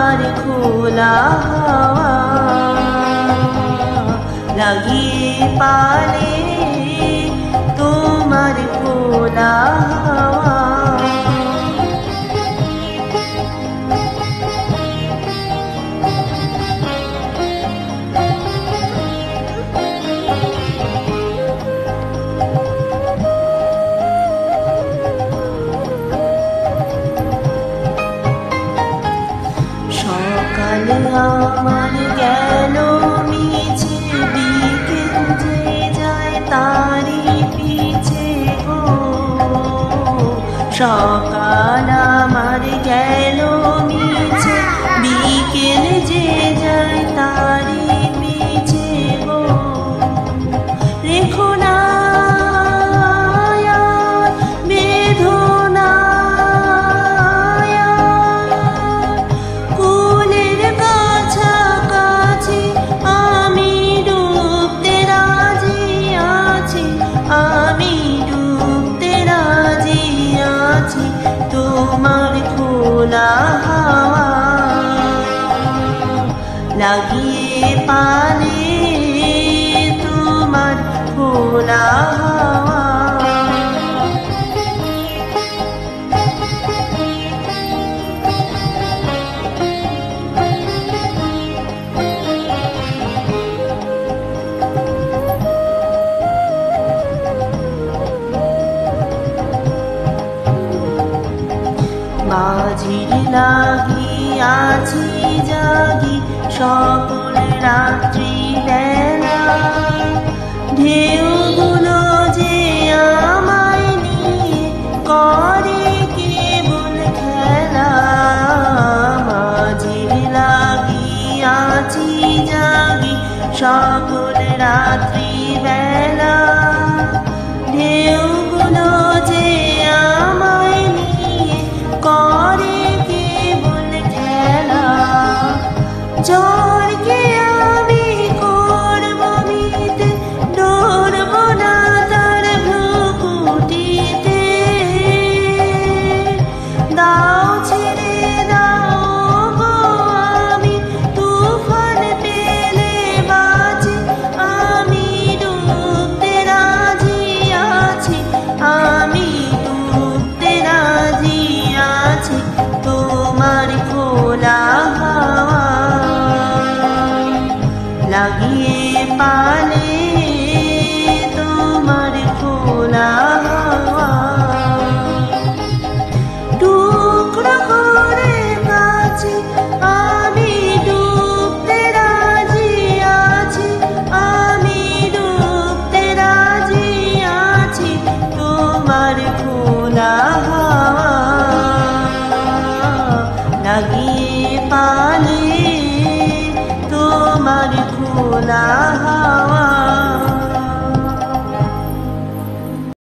তোমার খোলা হাওয়া লাগিয়ে পালে তোমার খোলা হাওয়া সকাল আমার গেল মিছে বিকেল যে যায় তারি পিছে গো সকাল আমার গেল মিছে বিকেল যে যায় তারি পিছে গো রেখো না তোমার খোলা হাওয়া লাগিয়ে পালে তোমার খোলা হাওয়া মাঝির লাগি আছি জাগি সকল রাত্রি বেলা ঢেউগুলো যে আমায় নিয়ে করে কেবল খেলা মাঝির লাগি আছি জাগি সকল রাত্রি বেলা ঢেউগুলো যে আমায় নিয়ে করে কেবল খেলা ঝড়কে আমি করব মিতে ডরব না তার ভ্রুকুটিতে দাও ছেড়ে দাও গো আমি তুফান পেলে বাঁচি আমি ডুবতে রাজি আছি আমি ডুবতে রাজি আছি তোমার খোলা হাওয়া লাগিয়ে পালে তোমার খোলা হাওয়া টুকরো করে কাছে আমি ডুবতে রাজি আছি আমি ডুবতে রাজি আছি তোমার খোলা হাওয়া লাগিয়ে পালে তোমার